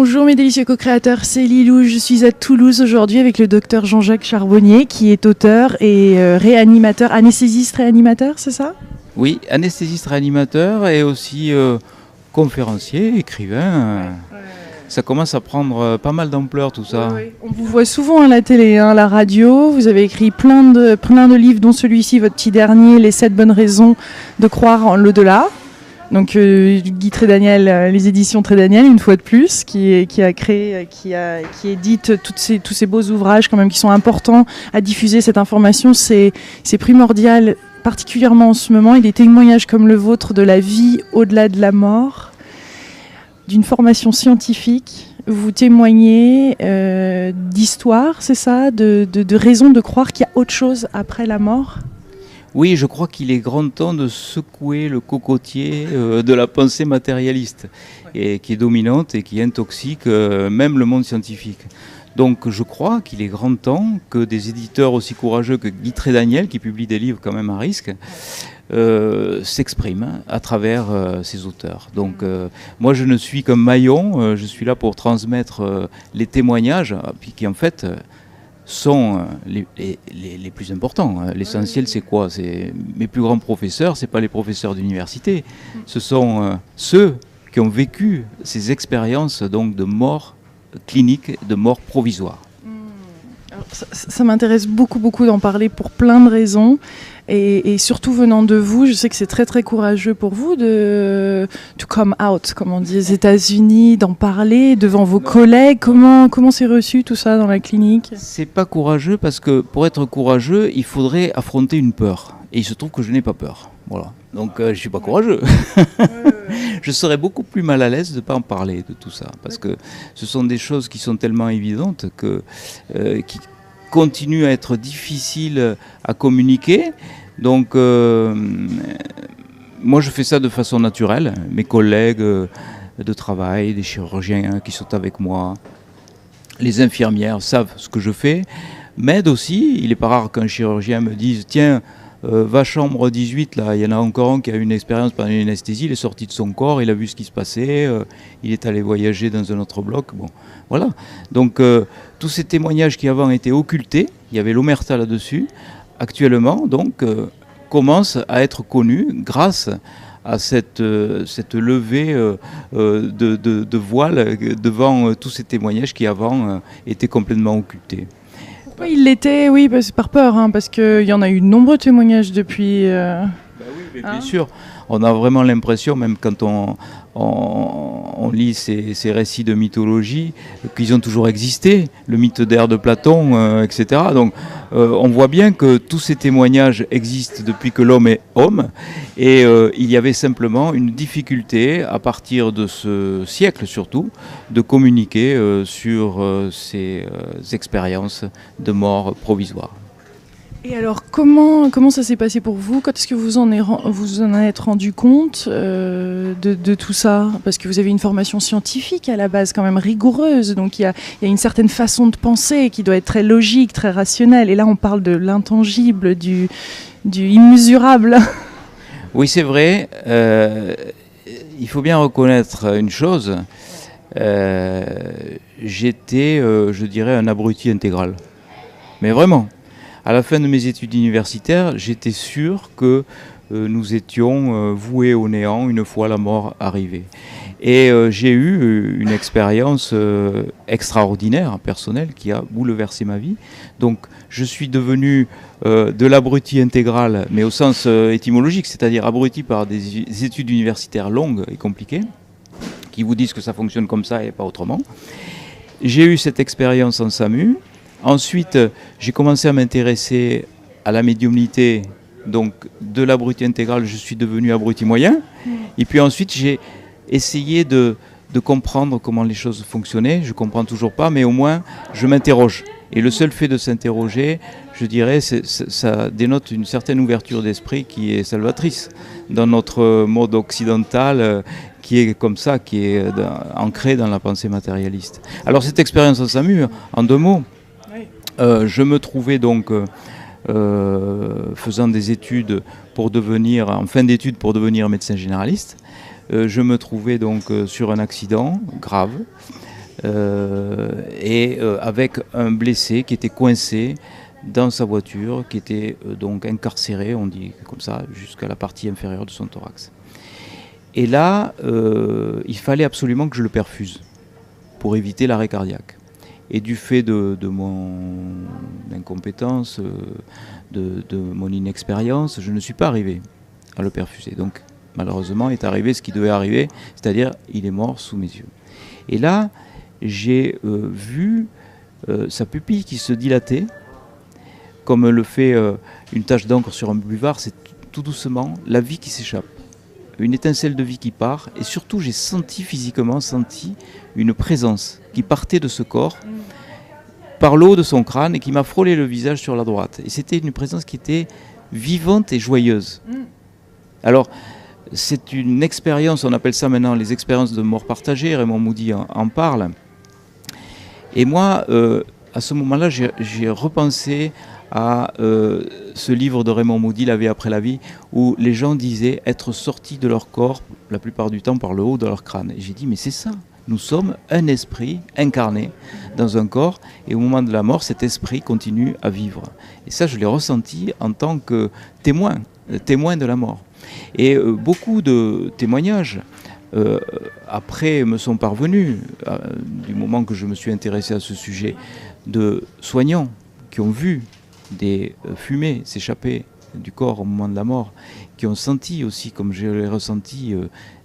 Bonjour mes délicieux co-créateurs, c'est Lilou, je suis à Toulouse aujourd'hui avec le docteur Jean-Jacques Charbonnier qui est auteur et réanimateur, anesthésiste réanimateur, c'est ça? Oui, anesthésiste réanimateur et aussi conférencier, écrivain. Ça commence à prendre pas mal d'ampleur tout ça. Oui. On vous voit souvent à la télé, à la radio, vous avez écrit plein de livres dont celui-ci, votre petit dernier, Les 7 bonnes raisons de croire en l'au-delà. Donc Guy Trédaniel, les éditions Trédaniel, une fois de plus, qui édite tous ces beaux ouvrages quand même qui sont importants à diffuser cette information. C'est primordial, particulièrement en ce moment, et des témoignages comme le vôtre de la vie au-delà de la mort, d'une formation scientifique. Vous témoignez d'histoire, c'est ça, de raisons de croire qu'il y a autre chose après la mort. Oui, je crois qu'il est grand temps de secouer le cocotier de la pensée matérialiste, et qui est dominante et qui intoxique même le monde scientifique. Donc je crois qu'il est grand temps que des éditeurs aussi courageux que Guy Trédaniel, qui publie des livres quand même à risque, s'expriment à travers ses auteurs. Donc moi je ne suis qu'un maillon, je suis là pour transmettre les témoignages, qui en fait sont les plus importants. L'essentiel, c'est quoi? C'est mes plus grands professeurs, c'est pas les professeurs d'université, ce sont ceux qui ont vécu ces expériences donc de mort clinique, de mort provisoire. Alors, ça m'intéresse beaucoup d'en parler pour plein de raisons. Et surtout venant de vous, je sais que c'est très très courageux pour vous de to come out, comme on dit aux États-Unis, d'en parler devant vos collègues. Comment c'est reçu tout ça dans la clinique? C'est pas courageux parce que pour être courageux, il faudrait affronter une peur. Et il se trouve que je n'ai pas peur. Voilà. Donc je suis pas courageux. Je serais beaucoup plus mal à l'aise de ne pas en parler de tout ça. Parce que ce sont des choses qui sont tellement évidentes qui continuent à être difficiles à communiquer. Donc moi je fais ça de façon naturelle. Mes collègues de travail, des chirurgiens qui sont avec moi, les infirmières savent ce que je fais, m'aident aussi. Il n'est pas rare qu'un chirurgien me dise « Tiens, va chambre 18, là, il y en a encore un qui a eu une expérience par une anesthésie, il est sorti de son corps, il a vu ce qui se passait, il est allé voyager dans un autre bloc. » Bon, voilà. Donc tous ces témoignages qui avant étaient occultés, il y avait l'omerta là-dessus, actuellement donc commencent à être connus grâce à cette levée de voile devant tous ces témoignages qui avant étaient complètement occultés. Oui, il l'était, oui, par peur, parce qu'il y en a eu de nombreux témoignages depuis. Oui, bien sûr. On a vraiment l'impression, même quand on lit ces récits de mythologie, qu'ils ont toujours existé, le mythe d'Air de Platon, etc. Donc on voit bien que tous ces témoignages existent depuis que l'homme est homme, et il y avait simplement une difficulté, à partir de ce siècle surtout, de communiquer sur ces expériences de mort provisoire. Et alors, comment ça s'est passé pour vous? Quand est-ce que vous en êtes rendu compte de tout ça? Parce que vous avez une formation scientifique à la base quand même rigoureuse, donc il y a une certaine façon de penser qui doit être très logique, très rationnelle. Et là, on parle de l'intangible, du immesurable. Oui, c'est vrai. Il faut bien reconnaître une chose. J'étais, je dirais, un abruti intégral. Mais vraiment. À la fin de mes études universitaires, j'étais sûr que nous étions voués au néant une fois la mort arrivée. Et j'ai eu une expérience extraordinaire, personnelle, qui a bouleversé ma vie. Donc je suis devenu de l'abruti intégral, mais au sens étymologique, c'est-à-dire abruti par des études universitaires longues et compliquées, qui vous disent que ça fonctionne comme ça et pas autrement. J'ai eu cette expérience en SAMU. Ensuite, j'ai commencé à m'intéresser à la médiumnité, donc de l'abruti intégral, je suis devenu abruti moyen. Et puis ensuite, j'ai essayé de comprendre comment les choses fonctionnaient. Je ne comprends toujours pas, mais au moins, je m'interroge. Et le seul fait de s'interroger, je dirais, ça dénote une certaine ouverture d'esprit qui est salvatrice dans notre mode occidental, qui est comme ça, qui est ancré dans la pensée matérialiste. Alors cette expérience en SAMU, en 2 mots, je me trouvais donc faisant des études en fin d'études pour devenir médecin généraliste. Je me trouvais donc sur un accident grave. avec un blessé qui était coincé dans sa voiture, qui était donc incarcéré, on dit comme ça, jusqu'à la partie inférieure de son thorax. Et là, il fallait absolument que je le perfuse pour éviter l'arrêt cardiaque. Et du fait de mon incompétence, de mon inexpérience, je ne suis pas arrivé à le perfuser. Donc malheureusement est arrivé ce qui devait arriver, c'est-à-dire il est mort sous mes yeux. Et là, j'ai vu sa pupille qui se dilatait, comme le fait une tache d'encre sur un buvard, c'est tout doucement la vie qui s'échappe. Une étincelle de vie qui part, et surtout j'ai physiquement senti une présence qui partait de ce corps par le haut de son crâne et qui m'a frôlé le visage sur la droite. Et c'était une présence qui était vivante et joyeuse. Alors, c'est une expérience, on appelle ça maintenant les expériences de mort partagée, Raymond Moody en parle. Et moi, à ce moment-là, j'ai repensé à ce livre de Raymond Moody, La vie après la vie, où les gens disaient être sortis de leur corps, la plupart du temps par le haut de leur crâne. Et j'ai dit, mais c'est ça, nous sommes un esprit incarné dans un corps, et au moment de la mort, cet esprit continue à vivre. Et ça, je l'ai ressenti en tant que témoin de la mort. Et beaucoup de témoignages après me sont parvenus, du moment que je me suis intéressé à ce sujet, de soignants qui ont vu des fumées s'échapper du corps au moment de la mort, qui ont senti aussi, comme je l'ai ressenti,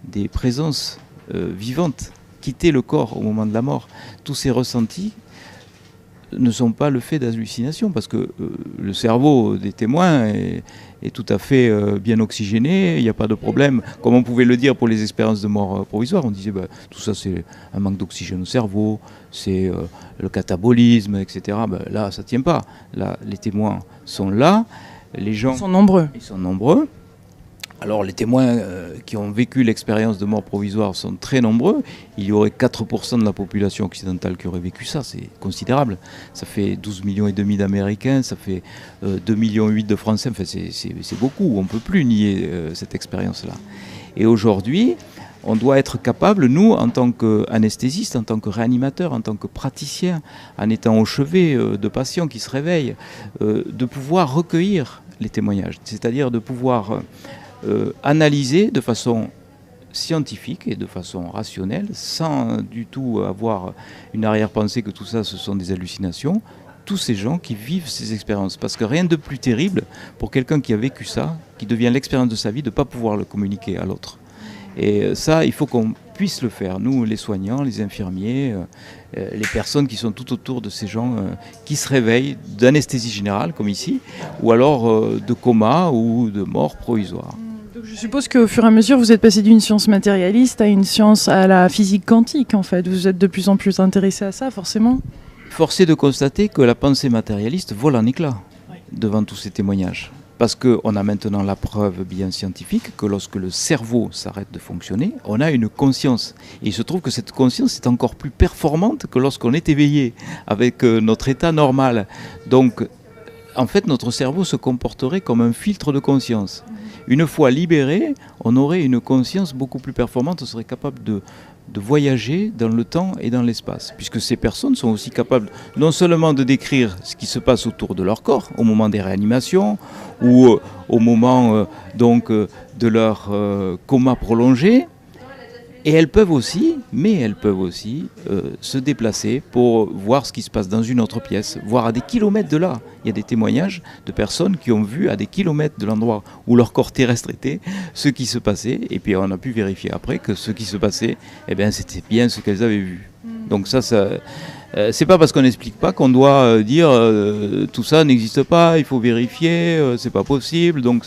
des présences vivantes quitter le corps au moment de la mort. Tous ces ressentis ne sont pas le fait d'hallucination, parce que le cerveau des témoins est tout à fait bien oxygéné, il n'y a pas de problème. Comme on pouvait le dire pour les expériences de mort provisoire, on disait tout ça c'est un manque d'oxygène au cerveau, c'est le catabolisme, etc. Là, ça ne tient pas. Là, les témoins sont là, les gens... Ils sont nombreux. Ils sont nombreux. Alors les témoins qui ont vécu l'expérience de mort provisoire sont très nombreux. Il y aurait 4% de la population occidentale qui aurait vécu ça, c'est considérable. Ça fait 12,5 millions d'Américains, ça fait 2,8 millions de Français, enfin, c'est beaucoup, on ne peut plus nier cette expérience-là. Et aujourd'hui, on doit être capable, nous, en tant qu'anesthésistes, en tant que réanimateurs, en tant que praticiens, en étant au chevet de patients qui se réveillent, de pouvoir recueillir les témoignages, c'est-à-dire de pouvoir... analyser de façon scientifique et de façon rationnelle, sans du tout avoir une arrière-pensée que tout ça, ce sont des hallucinations, tous ces gens qui vivent ces expériences. Parce que rien de plus terrible pour quelqu'un qui a vécu ça, qui devient l'expérience de sa vie, de ne pas pouvoir le communiquer à l'autre. Et ça, il faut qu'on puisse le faire, nous, les soignants, les infirmiers, les personnes qui sont tout autour de ces gens qui se réveillent d'anesthésie générale, comme ici, ou alors de coma ou de mort provisoire. Donc je suppose qu'au fur et à mesure, vous êtes passé d'une science matérialiste à une science à la physique quantique, en fait. Vous êtes de plus en plus intéressé à ça, forcément. Force est de constater que la pensée matérialiste vole en éclats devant tous ces témoignages. Parce qu'on a maintenant la preuve bien scientifique que lorsque le cerveau s'arrête de fonctionner, on a une conscience. Et il se trouve que cette conscience est encore plus performante que lorsqu'on est éveillé, avec notre état normal. Donc, en fait, notre cerveau se comporterait comme un filtre de conscience. Une fois libéré, on aurait une conscience beaucoup plus performante, on serait capable de voyager dans le temps et dans l'espace, puisque ces personnes sont aussi capables non seulement de décrire ce qui se passe autour de leur corps au moment des réanimations ou au moment de leur coma prolongé, et elles peuvent aussi se déplacer pour voir ce qui se passe dans une autre pièce, voire à des kilomètres de là. Il y a des témoignages de personnes qui ont vu à des kilomètres de l'endroit où leur corps terrestre était ce qui se passait, et puis on a pu vérifier après que ce qui se passait, c'était bien ce qu'elles avaient vu. Donc ça c'est pas parce qu'on n'explique pas qu'on doit dire tout ça n'existe pas, il faut vérifier, c'est pas possible, donc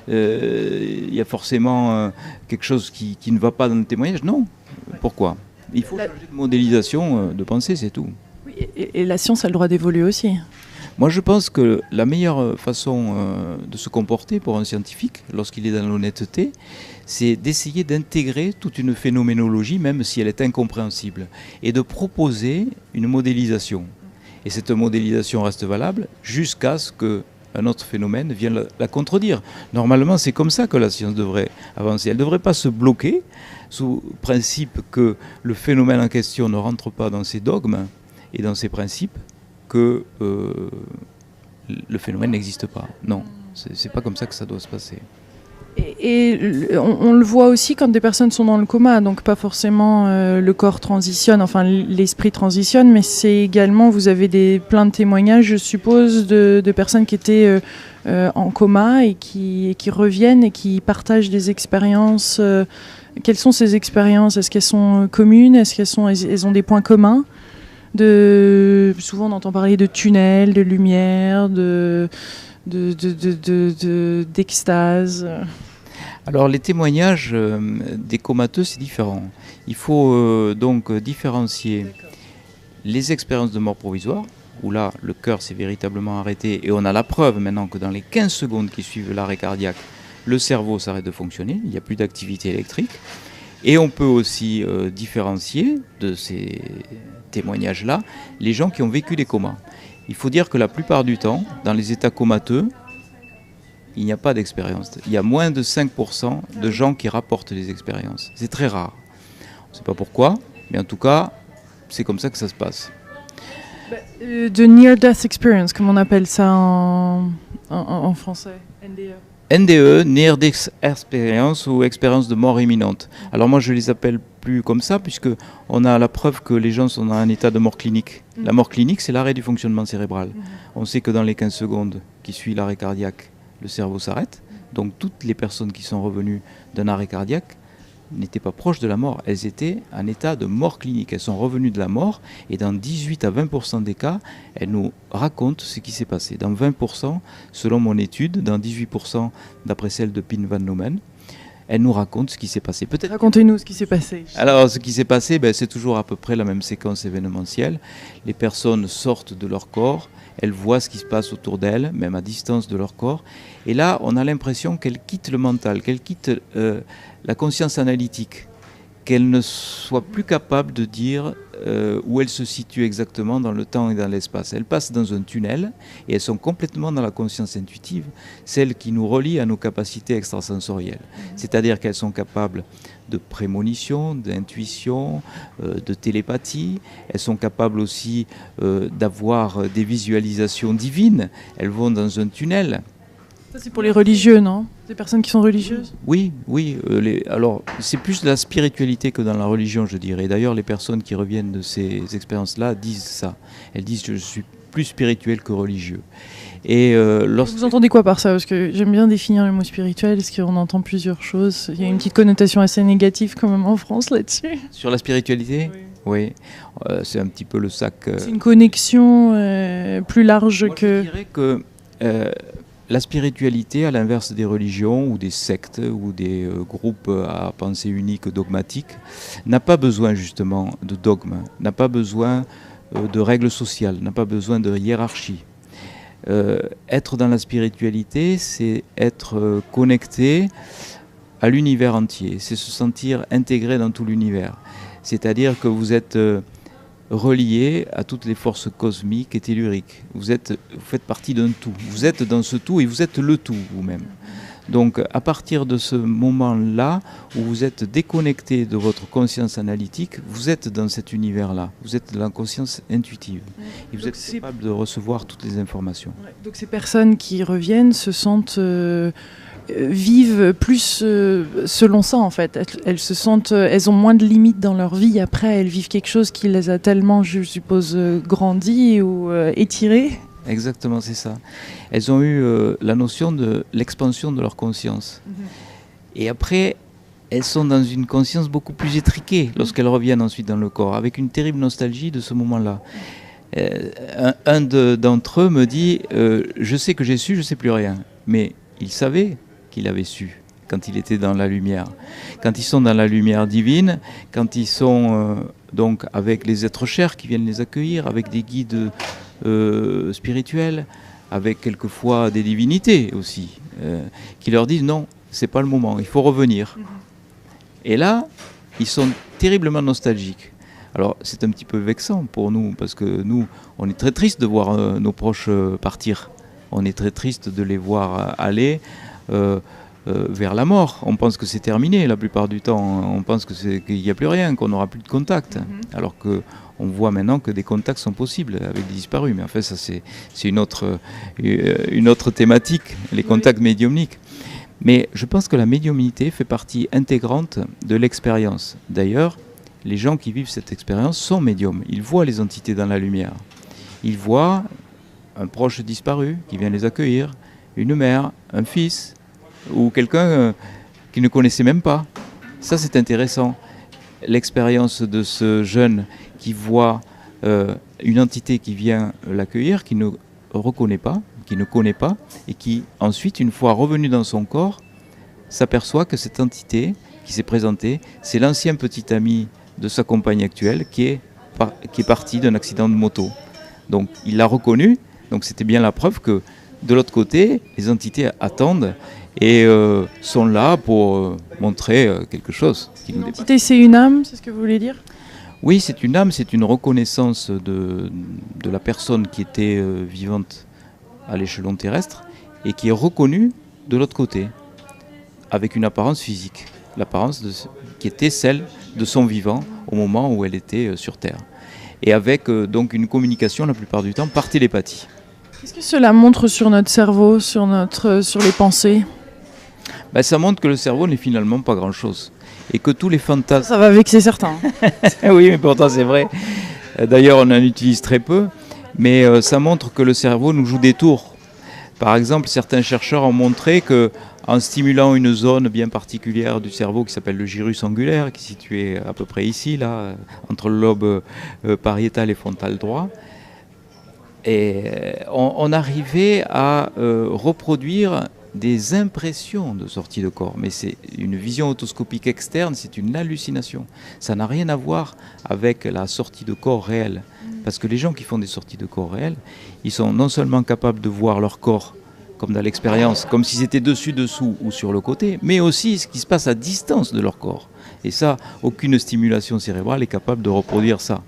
il y a forcément quelque chose qui ne va pas dans le témoignage. Non, pourquoi ? Il faut changer de modélisation de pensée, c'est tout. Oui, et la science a le droit d'évoluer aussi. Moi je pense que la meilleure façon de se comporter pour un scientifique, lorsqu'il est dans l'honnêteté, c'est d'essayer d'intégrer toute une phénoménologie, même si elle est incompréhensible, et de proposer une modélisation. Et cette modélisation reste valable jusqu'à ce que un autre phénomène vient la contredire. Normalement, c'est comme ça que la science devrait avancer. Elle ne devrait pas se bloquer sous principe que le phénomène en question ne rentre pas dans ses dogmes et dans ses principes, que le phénomène n'existe pas. Non, c'est pas comme ça que ça doit se passer. On le voit aussi quand des personnes sont dans le coma, donc pas forcément le corps transitionne, enfin l'esprit transitionne, mais c'est également, vous avez plein de témoignages, je suppose, de personnes qui étaient en coma et qui reviennent et qui partagent des expériences. Quelles sont ces expériences? Est-ce qu'elles sont communes? Est-ce qu'elles ont des points communs? Souvent on entend parler de tunnels, de lumière, d'extase. Alors les témoignages des comateux, c'est différent. Il faut donc différencier les expériences de mort provisoire, où là le cœur s'est véritablement arrêté et on a la preuve maintenant que dans les 15 secondes qui suivent l'arrêt cardiaque, le cerveau s'arrête de fonctionner, il n'y a plus d'activité électrique. Et on peut aussi différencier de ces témoignages-là les gens qui ont vécu des comas. Il faut dire que la plupart du temps, dans les états comateux, il n'y a pas d'expérience. Il y a moins de 5% de gens qui rapportent des expériences. C'est très rare. On ne sait pas pourquoi, mais en tout cas, c'est comme ça que ça se passe. De near-death experience, comme on appelle ça en français, NDE. NDE, Near Death Experience ou expérience de mort imminente. Alors moi je les appelle plus comme ça puisque on a la preuve que les gens sont dans un état de mort clinique. La mort clinique, c'est l'arrêt du fonctionnement cérébral. On sait que dans les 15 secondes qui suivent l'arrêt cardiaque, le cerveau s'arrête. Donc toutes les personnes qui sont revenues d'un arrêt cardiaque n'étaient pas proches de la mort. Elles étaient en état de mort clinique. Elles sont revenues de la mort et dans 18 à 20% des cas, elles nous racontent ce qui s'est passé. Dans 20%, selon mon étude, dans 18% d'après celle de Pien van Lomen, elles nous racontent ce qui s'est passé. Racontez-nous ce qui s'est passé. Alors, ce qui s'est passé, c'est toujours à peu près la même séquence événementielle. Les personnes sortent de leur corps, elles voient ce qui se passe autour d'elles, même à distance de leur corps. Et là, on a l'impression qu'elles quittent le mental, qu'elles quittent la conscience analytique, qu'elles ne soient plus capables de dire où elles se situent exactement dans le temps et dans l'espace. Elles passent dans un tunnel et elles sont complètement dans la conscience intuitive, celle qui nous relie à nos capacités extrasensorielles. C'est-à-dire qu'elles sont capables de prémonition, d'intuition, de télépathie. Elles sont capables aussi d'avoir des visualisations divines. Elles vont dans un tunnel. Ça, c'est pour les religieux, non? Des personnes qui sont religieuses? Oui. Alors, c'est plus de la spiritualité que dans la religion, je dirais. D'ailleurs, les personnes qui reviennent de ces expériences-là disent ça. Elles disent que je suis plus spirituel que religieux. Et vous entendez quoi par ça? Parce que j'aime bien définir le mot spirituel, parce qu'on entend plusieurs choses. Il y a une petite connotation assez négative quand même en France là-dessus. Sur la spiritualité? Oui. C'est un petit peu le sac... C'est une connexion plus large que... Je dirais que... la spiritualité, à l'inverse des religions ou des sectes ou des groupes à pensée unique dogmatique, n'a pas besoin justement de dogmes, n'a pas besoin de règles sociales, n'a pas besoin de hiérarchie. Être dans la spiritualité, c'est être connecté à l'univers entier, c'est se sentir intégré dans tout l'univers. C'est-à-dire que vous êtes... relié à toutes les forces cosmiques et telluriques. Vous faites partie d'un tout. Vous êtes dans ce tout et vous êtes le tout vous-même. Donc à partir de ce moment-là où vous êtes déconnecté de votre conscience analytique, vous êtes dans cet univers-là. Vous êtes dans la conscience intuitive. Et vous êtes capable de recevoir toutes les informations. Donc ces personnes qui reviennent se sentent... vivent plus selon ça en fait. Elles ont moins de limites dans leur vie. Après, elles vivent quelque chose qui les a tellement, je suppose, grandi ou étiré. Exactement, c'est ça. Elles ont eu la notion de l'expansion de leur conscience. Et après, elles sont dans une conscience beaucoup plus étriquée lorsqu'elles reviennent ensuite dans le corps, avec une terrible nostalgie de ce moment-là. Un d'entre eux me dit je sais que j'ai su, je ne sais plus rien. Mais il savait qu'il avait su quand il était dans la lumière. Quand ils sont dans la lumière divine, quand ils sont donc avec les êtres chers qui viennent les accueillir, avec des guides spirituels, avec quelquefois des divinités aussi, qui leur disent non, c'est pas le moment, il faut revenir. Et là, ils sont terriblement nostalgiques. Alors c'est un petit peu vexant pour nous, parce que nous, on est très tristes de voir nos proches partir. on est très triste de les voir aller vers la mort. On pense que c'est terminé la plupart du temps, on pense qu'il n'y a plus rien, qu'on n'aura plus de contact, alors qu'on voit maintenant que des contacts sont possibles avec des disparus. Mais en fait, ça c'est une autre thématique, les contacts médiumniques. Mais je pense que la médiumnité fait partie intégrante de l'expérience. D'ailleurs, les gens qui vivent cette expérience sont médiums. Ils voient les entités dans la lumière. Ils voient un proche disparu qui vient les accueillir, une mère, un fils, ou quelqu'un qu'ils ne connaissaient même pas. Ça, c'est intéressant. L'expérience de ce jeune qui voit une entité qui vient l'accueillir, qui ne reconnaît pas, qui ne connaît pas, et qui, ensuite, une fois revenu dans son corps, s'aperçoit que cette entité qui s'est présentée, c'est l'ancien petit ami de sa compagne actuelle qui est parti d'un accident de moto. Donc, il l'a reconnu, donc c'était bien la preuve que, de l'autre côté, les entités attendent et sont là pour montrer quelque chose. L'entité, c'est une âme, c'est ce que vous voulez dire ? Oui, c'est une âme, c'est une reconnaissance de la personne qui était vivante à l'échelon terrestre et qui est reconnue de l'autre côté, avec une apparence physique, l'apparence qui était celle de son vivant au moment où elle était sur Terre. Et avec donc une communication la plupart du temps par télépathie. Qu'est-ce que cela montre sur notre cerveau, sur les pensées ? Ça montre que le cerveau n'est finalement pas grand-chose. Et que tous les fantasmes... Ça va vexer certains. Oui, mais pourtant c'est vrai. D'ailleurs, on en utilise très peu. Mais ça montre que le cerveau nous joue des tours. Par exemple, certains chercheurs ont montré qu'en stimulant une zone bien particulière du cerveau qui s'appelle le gyrus angulaire, qui est situé à peu près ici, là, entre le lobe pariétal et frontal droit, et on arrivait à reproduire des impressions de sortie de corps. Mais c'est une vision otoscopique externe, c'est une hallucination. Ça n'a rien à voir avec la sortie de corps réelle. Parce que les gens qui font des sorties de corps réelles, ils sont non seulement capables de voir leur corps, comme dans l'expérience, comme si c'était dessus, dessous ou sur le côté, mais aussi ce qui se passe à distance de leur corps. Et ça, aucune stimulation cérébrale est capable de reproduire ça.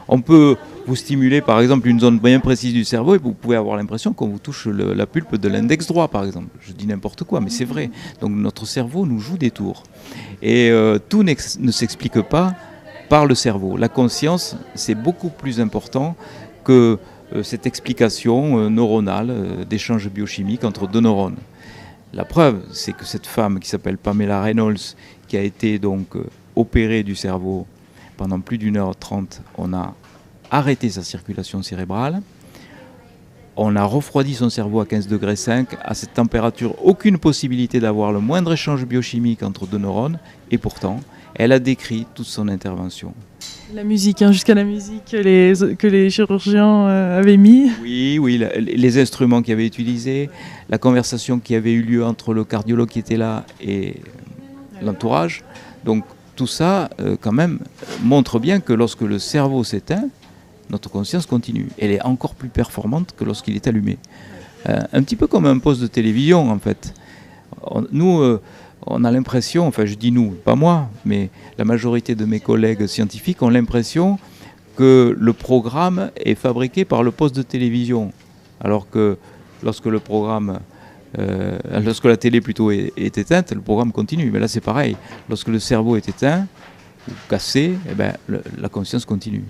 On peut vous stimuler par exemple une zone bien précise du cerveau et vous pouvez avoir l'impression qu'on vous touche la pulpe de l'index droit par exemple. Je dis n'importe quoi, mais c'est vrai. Donc notre cerveau nous joue des tours. Et tout ne s'explique pas par le cerveau. La conscience, c'est beaucoup plus important que cette explication neuronale d'échange biochimique entre deux neurones. La preuve, c'est que cette femme qui s'appelle Pamela Reynolds, qui a été donc opérée du cerveau pendant plus d'1h30, on a arrêté sa circulation cérébrale, on a refroidi son cerveau à 15,5 degrés, à cette température, aucune possibilité d'avoir le moindre échange biochimique entre deux neurones, et pourtant, elle a décrit toute son intervention. La musique, jusqu'à la musique que les chirurgiens avaient mis. Oui, les instruments qu'ils avaient utilisés, la conversation qui avait eu lieu entre le cardiologue qui était là et l'entourage. Donc tout ça, quand même, montre bien que lorsque le cerveau s'éteint, notre conscience continue. Elle est encore plus performante que lorsqu'il est allumé. Un petit peu comme un poste de télévision, en fait. Nous, on a l'impression, enfin je dis nous, pas moi, mais la majorité de mes collègues scientifiques ont l'impression que le programme est fabriqué par le poste de télévision. Alors que lorsque le programme... lorsque la télé plutôt est éteinte, le programme continue. Mais là c'est pareil. Lorsque le cerveau est éteint ou cassé, la conscience continue.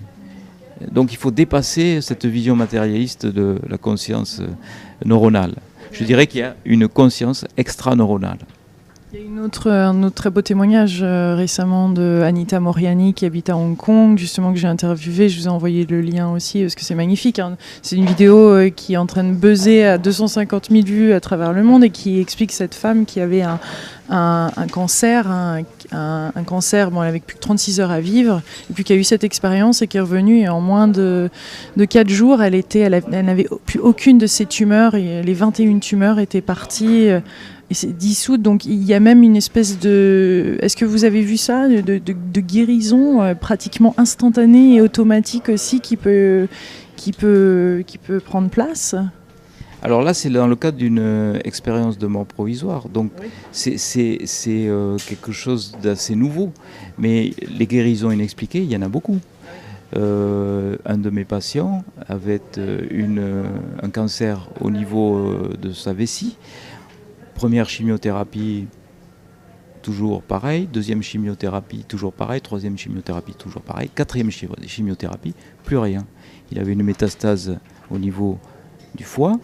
Donc il faut dépasser cette vision matérialiste de la conscience neuronale. Je dirais qu'il y a une conscience extra-neuronale. Il y a un autre très beau témoignage récemment de Anita Moriani qui habite à Hong Kong, justement que j'ai interviewé. Je vous ai envoyé le lien aussi parce que c'est magnifique. C'est une vidéo qui est en train de buzzer à 250 000 vues à travers le monde et qui explique cette femme qui avait un cancer, un cancer, bon, elle n'avait plus que 36 heures à vivre, et puis qui a eu cette expérience et qui est revenue, et en moins de 4 jours, elle n'avait plus aucune de ses tumeurs, et les 21 tumeurs étaient parties et c'est dissoute. Donc il y a même une espèce de... Est-ce que vous avez vu ça, de guérison pratiquement instantanée et automatique aussi qui peut prendre place ? Alors là, c'est dans le cadre d'une expérience de mort provisoire. Donc oui. c'est quelque chose d'assez nouveau. Mais les guérisons inexpliquées, il y en a beaucoup. Un de mes patients avait un cancer au niveau de sa vessie. Première chimiothérapie, toujours pareil. Deuxième chimiothérapie, toujours pareil. Troisième chimiothérapie, toujours pareil. Quatrième chimiothérapie, plus rien. Il avait une métastase au niveau du foie.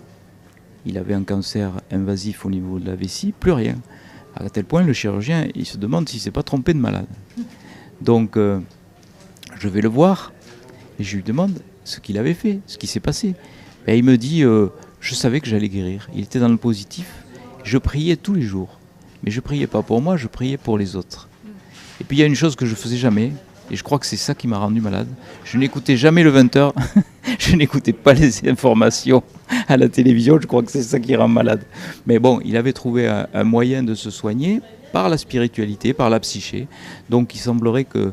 Il avait un cancer invasif au niveau de la vessie, plus rien. À tel point, le chirurgien, il se demande s'il ne s'est pas trompé de malade. Donc, je vais le voir et je lui demande ce qu'il avait fait, ce qui s'est passé. Et il me dit, je savais que j'allais guérir. Il était dans le positif. Je priais tous les jours. Mais je ne priais pas pour moi, je priais pour les autres. Et puis, il y a une chose que je ne faisais jamais. Et je crois que c'est ça qui m'a rendu malade. Je n'écoutais jamais le 20h. Je n'écoutais pas les informations à la télévision. Je crois que c'est ça qui rend malade. Mais bon, il avait trouvé un moyen de se soigner par la spiritualité, par la psyché. Donc il semblerait que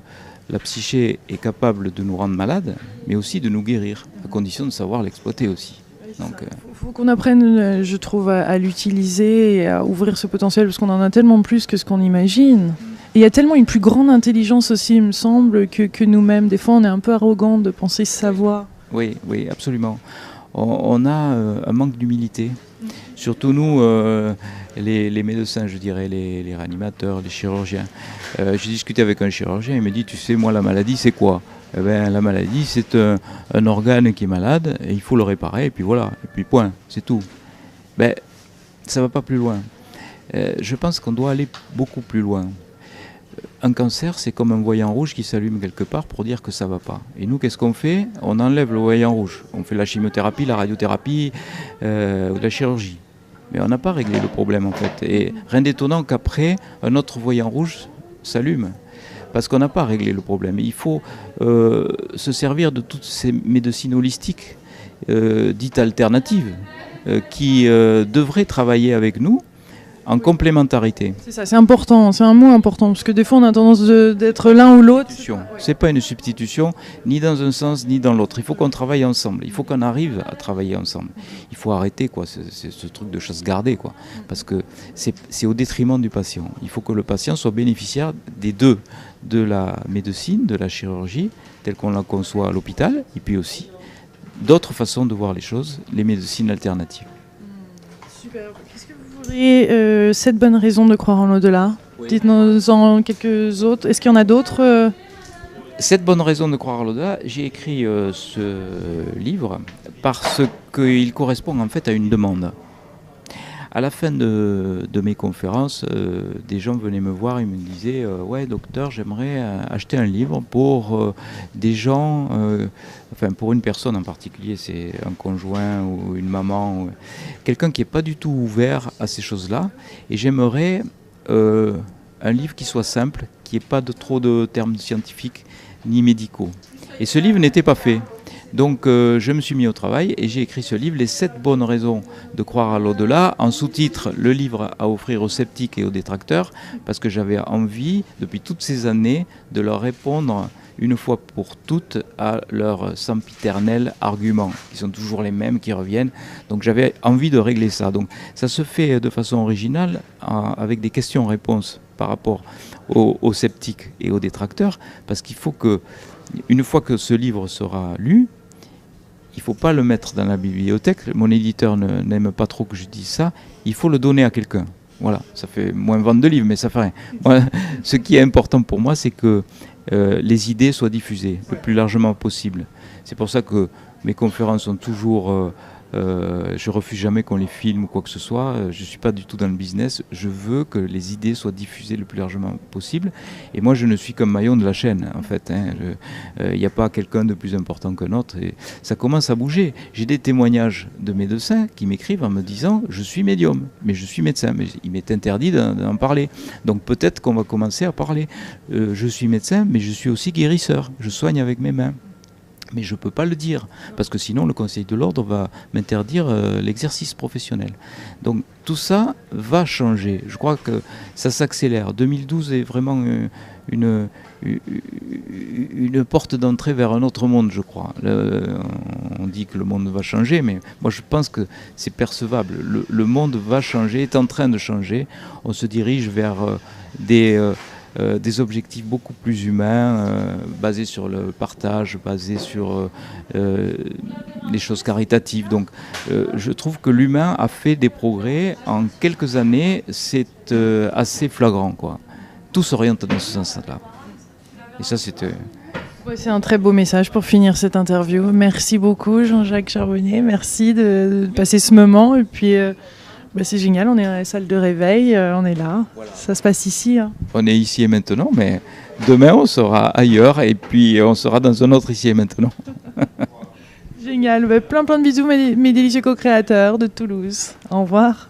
la psyché est capable de nous rendre malades, mais aussi de nous guérir, à condition de savoir l'exploiter aussi. Donc, faut qu'on apprenne, je trouve, à l'utiliser et à ouvrir ce potentiel, parce qu'on en a tellement plus que ce qu'on imagine. Et il y a tellement une plus grande intelligence aussi, il me semble, que nous-mêmes. Des fois, on est un peu arrogant de penser savoir. Oui, oui, absolument. On a un manque d'humilité. Surtout nous, les médecins, je dirais, les réanimateurs, les chirurgiens. J'ai discuté avec un chirurgien, il me dit, tu sais, moi, la maladie, c'est quoi ? Eh bien, la maladie, c'est un organe qui est malade, et il faut le réparer, et puis voilà, et puis point, c'est tout. Ben, ça ne va pas plus loin. Je pense qu'on doit aller beaucoup plus loin. Un cancer, c'est comme un voyant rouge qui s'allume quelque part pour dire que ça ne va pas. Et nous, qu'est-ce qu'on fait ? On enlève le voyant rouge. On fait la chimiothérapie, la radiothérapie, la chirurgie. Mais on n'a pas réglé le problème, en fait. Et rien d'étonnant qu'après, un autre voyant rouge s'allume. Parce qu'on n'a pas réglé le problème. Et il faut se servir de toutes ces médecines holistiques, dites alternatives, qui devraient travailler avec nous en complémentarité. C'est ça, c'est important, c'est un mot important, parce que des fois on a tendance d'être l'un ou l'autre. C'est pas une substitution, ni dans un sens, ni dans l'autre. Il faut qu'on travaille ensemble, il faut qu'on arrive à travailler ensemble. Il faut arrêter ce truc de chasse gardée, parce que c'est au détriment du patient. Il faut que le patient soit bénéficiaire des deux, de la médecine, de la chirurgie, telle qu'on la conçoit à l'hôpital, et puis aussi d'autres façons de voir les choses, les médecines alternatives. Super. Qu'est-ce que vous voudriez, 7 bonnes raisons de croire en l'au-delà ? Oui. Dites-nous-en quelques autres. Est-ce qu'il y en a d'autres 7 bonnes raisons de croire en l'au-delà. J'ai écrit ce livre parce qu'il correspond en fait à une demande. À la fin de mes conférences, des gens venaient me voir et me disaient ouais docteur, j'aimerais acheter un livre pour des gens, enfin pour une personne en particulier, c'est un conjoint ou une maman, ou quelqu'un qui n'est pas du tout ouvert à ces choses-là, et j'aimerais un livre qui soit simple, qui n'ait pas trop de termes scientifiques ni médicaux. Et ce livre n'était pas fait. Donc je me suis mis au travail et j'ai écrit ce livre, Les 7 bonnes raisons de croire à l'au-delà, en sous-titre, le livre à offrir aux sceptiques et aux détracteurs, parce que j'avais envie, depuis toutes ces années, de leur répondre une fois pour toutes à leurs sempiternels arguments. Ils sont toujours les mêmes qui reviennent, donc j'avais envie de régler ça. Donc ça se fait de façon originale, avec des questions-réponses par rapport aux sceptiques et aux détracteurs, parce qu'il faut que, une fois que ce livre sera lu, il ne faut pas le mettre dans la bibliothèque. Mon éditeur n'aime pas trop que je dise ça. Il faut le donner à quelqu'un. Voilà, ça fait moins vendre de livres, mais ça fait rien. Moi, ce qui est important pour moi, c'est que les idées soient diffusées le plus largement possible. C'est pour ça que mes conférences sont toujours... je refuse jamais qu'on les filme ou quoi que ce soit. Je ne suis pas du tout dans le business. Je veux que les idées soient diffusées le plus largement possible. Et moi, je ne suis qu'un maillon de la chaîne, en fait. Il n'y a pas quelqu'un de plus important qu'un autre. Et ça commence à bouger. J'ai des témoignages de médecins qui m'écrivent en me disant « Je suis médium, mais je suis médecin. » Mais il m'est interdit d'en parler. Donc peut-être qu'on va commencer à parler. Je suis médecin, mais je suis aussi guérisseur. Je soigne avec mes mains. Mais je ne peux pas le dire, parce que sinon le Conseil de l'Ordre va m'interdire l'exercice professionnel. Donc tout ça va changer. Je crois que ça s'accélère. 2012 est vraiment une porte d'entrée vers un autre monde, je crois. On dit que le monde va changer, mais moi je pense que c'est percevable. Le monde va changer, est en train de changer. On se dirige vers des des objectifs beaucoup plus humains, basés sur le partage, basés sur les choses caritatives. Donc je trouve que l'humain a fait des progrès en quelques années, c'est assez flagrant, quoi. Tout s'oriente dans ce sens-là. Et ça, c'était... Ouais, c'est un très beau message pour finir cette interview. Merci beaucoup Jean-Jacques Charbonnier, merci de passer ce moment. Et puis c'est génial, on est dans la salle de réveil, on est là, voilà. Ça se passe ici. Hein. On est ici et maintenant, mais demain on sera ailleurs et puis on sera dans un autre ici et maintenant. Génial, plein de bisous mes délicieux co-créateurs de Toulouse. Au revoir.